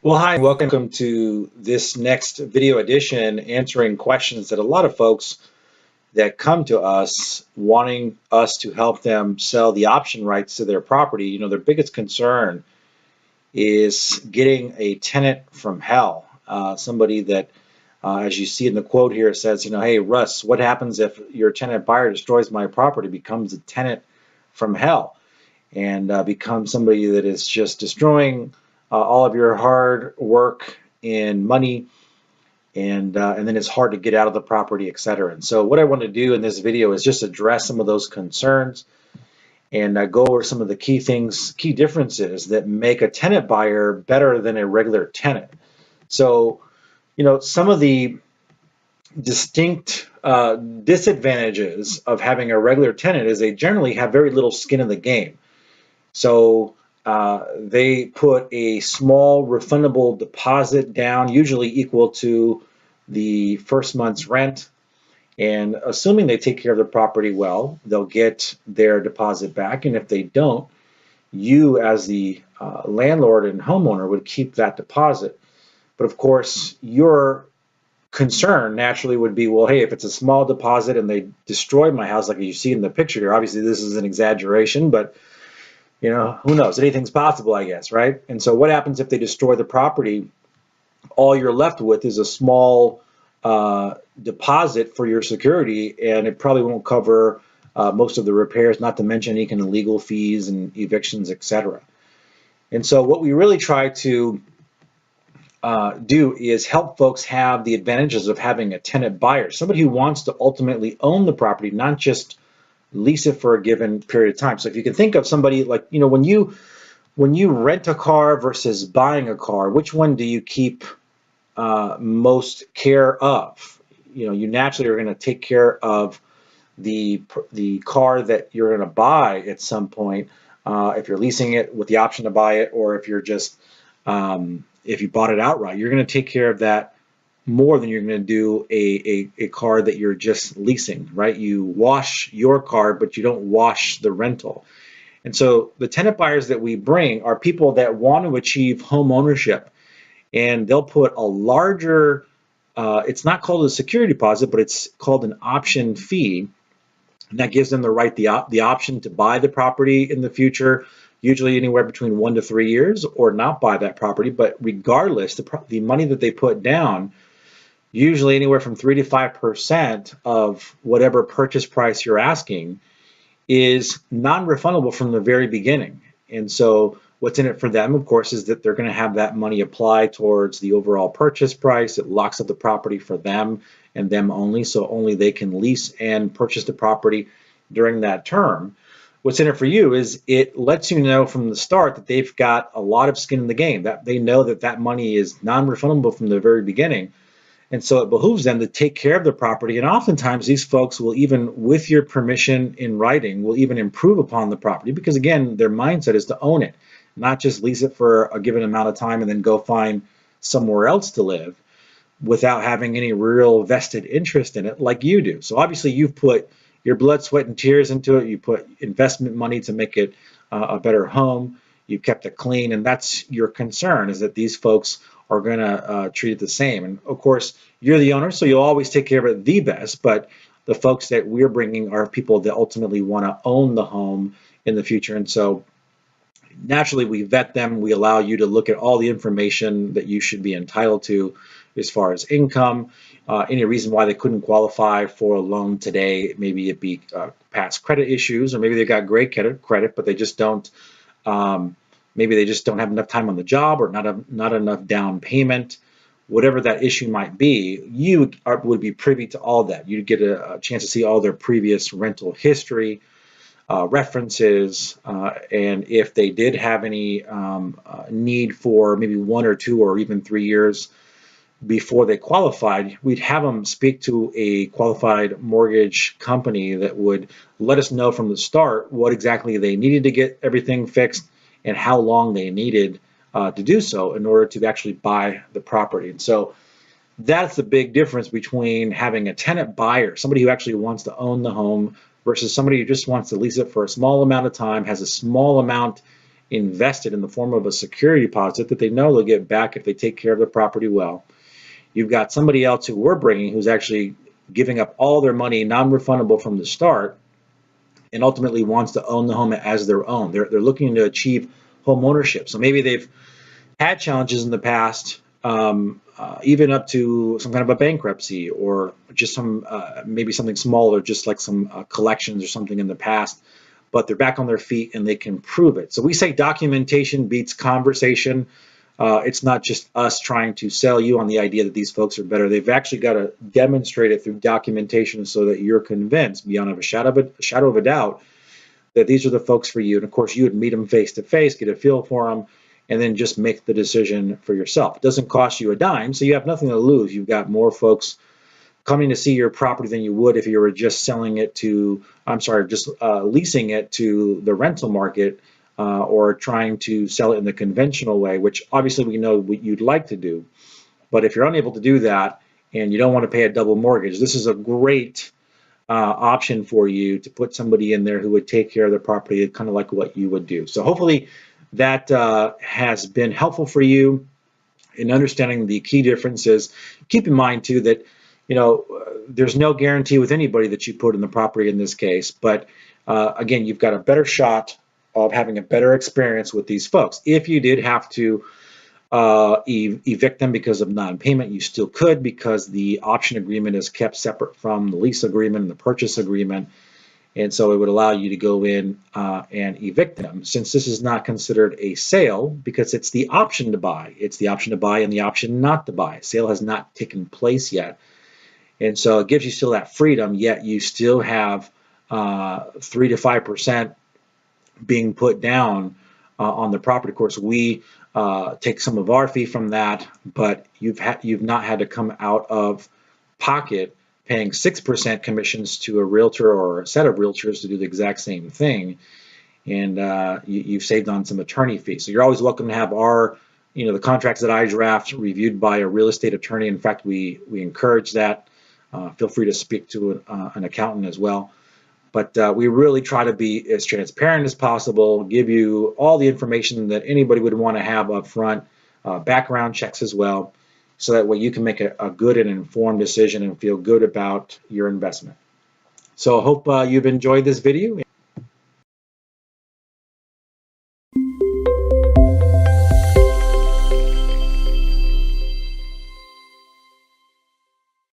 Well, hi, and welcome to this next video edition answering questions that a lot of folks that come to us wanting us to help them sell the option rights to their property. Their biggest concern is getting a tenant from hell. Somebody that, as you see in the quote here, says, hey, Russ, what happens if your tenant buyer destroys my property, becomes a tenant from hell, and becomes somebody that is just destroying all of your hard work and money, and then it's hard to get out of the property, etc. And so what I want to do in this video is just address some of those concerns and go over some of the key differences that make a tenant buyer better than a regular tenant. So, some of the distinct disadvantages of having a regular tenant is they generally have very little skin in the game. So they put a small refundable deposit down, usually equal to the first month's rent. And assuming they take care of the property well, they'll get their deposit back. And if they don't, you as the landlord and homeowner would keep that deposit. But of course, your concern naturally would be, well, hey, if it's a small deposit and they destroy my house, like you see in the picture here, obviously this is an exaggeration, but who knows? Anything's possible, I guess, right? And so what happens if they destroy the property? All you're left with is a small deposit for your security, and it probably won't cover most of the repairs, not to mention any kind of legal fees and evictions, etc. And so what we really try to do is help folks have the advantages of having a tenant buyer, somebody who wants to ultimately own the property, not just lease it for a given period of time. So if you can think of somebody like, when you rent a car versus buying a car, which one do you keep most care of? You naturally are going to take care of the car that you're going to buy at some point, if you're leasing it with the option to buy it, or if you're just if you bought it outright, you're going to take care of that more than you're going to do a car that you're just leasing, right? You wash your car, but you don't wash the rental. And so the tenant buyers that we bring are people that want to achieve home ownership, and they'll put a larger, it's not called a security deposit, but it's called an option fee. And that gives them the right, the option to buy the property in the future, usually anywhere between 1 to 3 years, or not buy that property. But regardless, the money that they put down, usually anywhere from 3 to 5% of whatever purchase price you're asking, is non-refundable from the very beginning. And so what's in it for them, of course, is that they're going to have that money applied towards the overall purchase price. It locks up the property for them and them only, so only they can lease and purchase the property during that term. What's in it for you is it lets you know from the start that they've got a lot of skin in the game, that they know that that money is non-refundable from the very beginning. And so it behooves them to take care of the property. And oftentimes these folks will, even with your permission in writing, will even improve upon the property, because again, their mindset is to own it, not just lease it for a given amount of time and then go find somewhere else to live without having any real vested interest in it like you do. So obviously you've put your blood, sweat, and tears into it. You put investment money to make it a better home. You kept it clean, and that's your concern, is that these folks are going to treat it the same. And of course, you're the owner, so you'll always take care of it the best, but the folks that we're bringing are people that ultimately want to own the home in the future. And so naturally, we vet them. We allow you to look at all the information that you should be entitled to as far as income, any reason why they couldn't qualify for a loan today. Maybe it be past credit issues, or maybe they've got great credit, but they just don't, maybe they just don't have enough time on the job, or not enough down payment. Whatever that issue might be, you would be privy to all that. You'd get a chance to see all their previous rental history, references, and if they did have any need for maybe 1 or 2 or even 3 years before they qualified, we'd have them speak to a qualified mortgage company that would let us know from the start what exactly they needed to get everything fixed and how long they needed to do so in order to actually buy the property. And so that's the big difference between having a tenant buyer, somebody who actually wants to own the home, versus somebody who just wants to lease it for a small amount of time, has a small amount invested in the form of a security deposit that they know they'll get back if they take care of the property well. You've got somebody else who we're bringing who's actually giving up all their money non-refundable from the start and ultimately wants to own the home as their own. They're looking to achieve home ownership. So maybe they've had challenges in the past, even up to some kind of a bankruptcy or just some maybe something smaller, just like some collections or something in the past, but they're back on their feet and they can prove it. So we say documentation beats conversation. It's not just us trying to sell you on the idea that these folks are better. They've actually got to demonstrate it through documentation so that you're convinced beyond a shadow of a doubt that these are the folks for you. And of course, you would meet them face to face, get a feel for them, and then just make the decision for yourself. It doesn't cost you a dime, so you have nothing to lose. You've got more folks coming to see your property than you would if you were just selling it to, just leasing it to the rental market or trying to sell it in the conventional way, which obviously we know what you'd like to do. But if you're unable to do that and you don't want to pay a double mortgage, this is a great option for you to put somebody in there who would take care of the property, kind of like what you would do. So hopefully that has been helpful for you in understanding the key differences. Keep in mind too that there's no guarantee with anybody that you put in the property in this case, but again, you've got a better shot of having a better experience with these folks. If you did have to evict them because of non-payment, you still could, because the option agreement is kept separate from the lease agreement and the purchase agreement. And so it would allow you to go in and evict them. Since this is not considered a sale, because it's the option to buy. It's the option to buy and the option not to buy. Sale has not taken place yet. And so it gives you still that freedom, yet you still have 3 to 5% being put down on the property. Of course, we take some of our fee from that, but you've not had to come out of pocket paying 6% commissions to a realtor or a set of realtors to do the exact same thing, and you've saved on some attorney fees. So you're always welcome to have our, the contracts that I draft reviewed by a real estate attorney. In fact, we encourage that. Feel free to speak to an accountant as well. But we really try to be as transparent as possible, give you all the information that anybody would want to have up front, background checks as well, so that way you can make a good and informed decision and feel good about your investment. So I hope you've enjoyed this video.